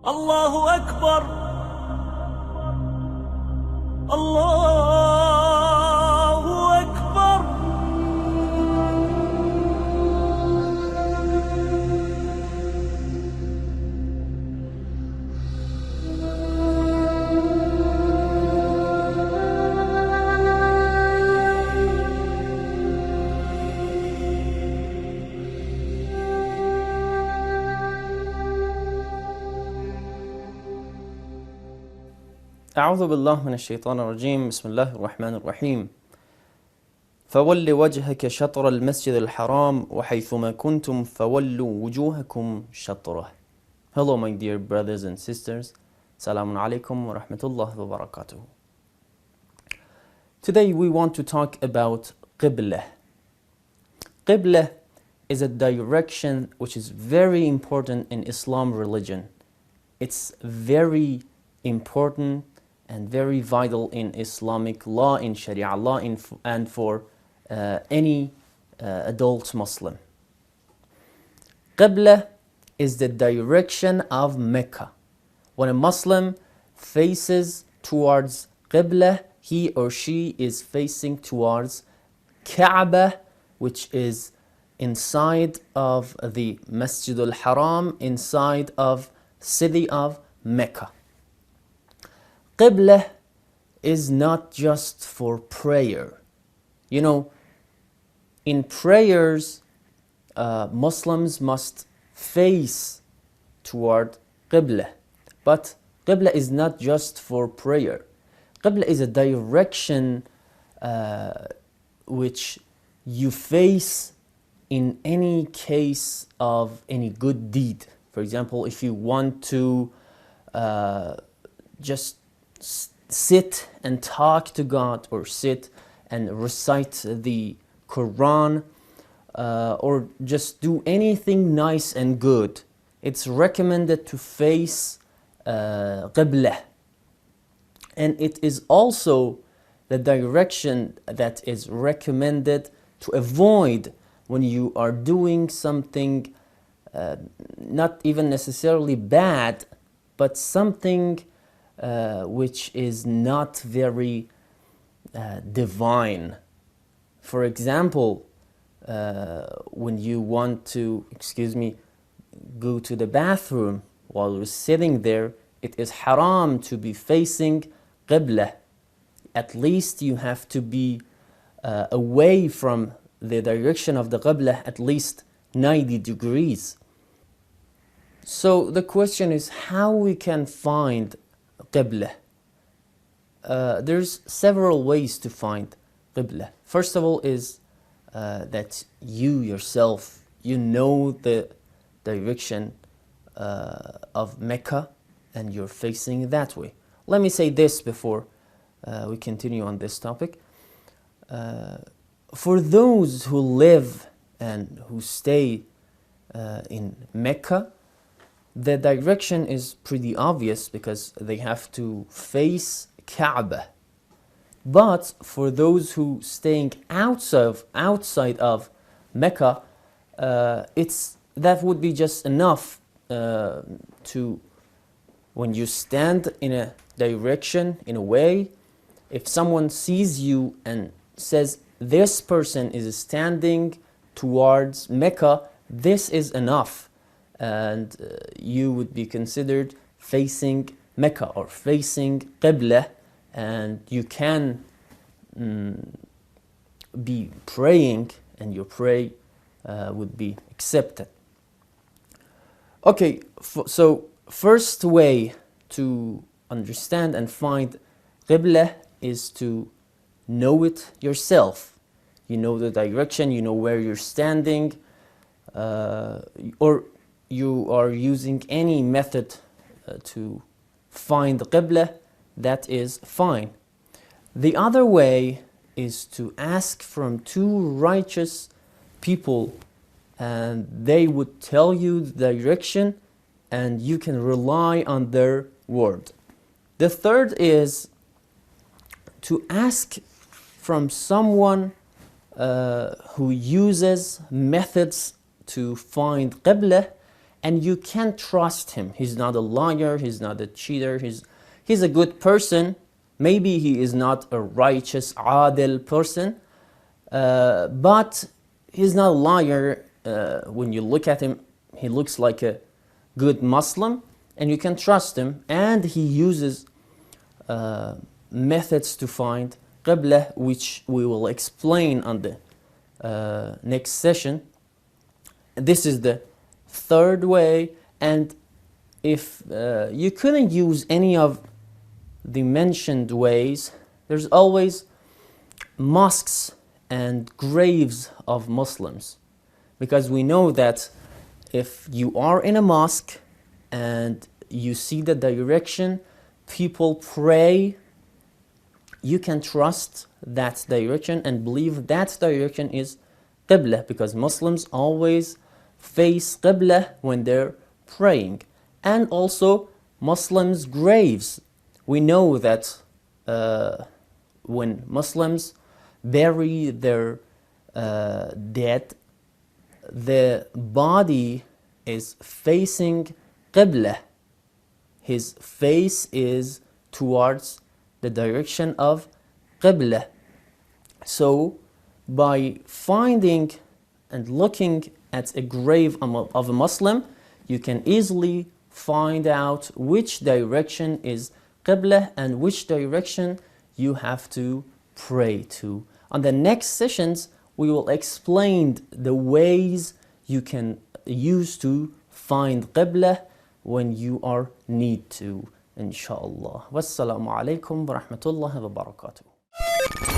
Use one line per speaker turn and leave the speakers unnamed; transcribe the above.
الله أكبر. الله أكبر.
أعوذ بالله من الشيطان الرجيم. بسم الله الرحمن الرحيم. فول وجهك شطر المسجد الحرام وحيثما كنتم فولوا وجوهكم شطره. Hello my dear brothers and sisters. Assalamu alaikum wa rahmatullahi wa barakatuh. Today we want to talk about Qibla. Qibla is a direction which is very important in Islam religion. It's very important and very vital in Islamic law, in Sharia law, and for any adult Muslim. Qibla is the direction of Mecca. When a Muslim faces towards Qibla, he or she is facing towards Kaaba, which is inside of the Masjid al-Haram, inside of city of Mecca. Qibla is not just for prayer. You know, in prayers, Muslims must face toward Qibla. But Qibla is not just for prayer. Qibla is a direction which you face in any case of any good deed. For example, if you want to just sit and talk to God, or sit and recite the Quran, or just do anything nice and good, it's recommended to face Qibla. And it is also the direction that is recommended to avoid when you are doing something not even necessarily bad, but something which is not very divine. For example, when you want to, go to the bathroom while you're sitting there, it is haram to be facing Qibla. At least you have to be away from the direction of the Qibla at least 90 degrees. So the question is how we can find Qibla. There's several ways to find Qibla. First of all is that you yourself, you know the direction of Mecca and you're facing that way. Let me say this before we continue on this topic. For those who live and who stay in Mecca, the direction is pretty obvious because they have to face Kaaba. But for those who staying outside of Mecca, that would be just enough to, when you stand in a direction, in a way, if someone sees you and says this person is standing towards Mecca, this is enough. And you would be considered facing Mecca or facing Qibla, and you can be praying, and your prayer would be accepted. Okay, so first way to understand and find Qibla is to know it yourself. You know the direction, you know where you're standing, or you are using any method to find the Qibla, that is fine. The other way is to ask from two righteous people, and they would tell you the direction and you can rely on their word. The third is to ask from someone who uses methods to find Qibla, and you can trust him. He's not a liar, he's not a cheater, he's a good person. Maybe he is not a righteous, adil person, but he's not a liar. When you look at him, he looks like a good Muslim, and you can trust him, and he uses methods to find Qibla, which we will explain on the next session. This is the third way, and if you couldn't use any of the mentioned ways, there's always mosques and graves of Muslims, because we know that if you are in a mosque and you see the direction people pray, you can trust that direction and believe that direction is Qibla, because Muslims always face Qibla when they're praying. And also Muslims' graves. We know that when Muslims bury their dead, the body is facing Qibla. His face is towards the direction of Qibla. So by finding and looking at a grave of a Muslim, you can easily find out which direction is Qibla and which direction you have to pray to. On the next sessions, we will explain the ways you can use to find Qibla when you are need to, inshallah. Wassalamu alaikum wa rahmatullahi wa barakatuh.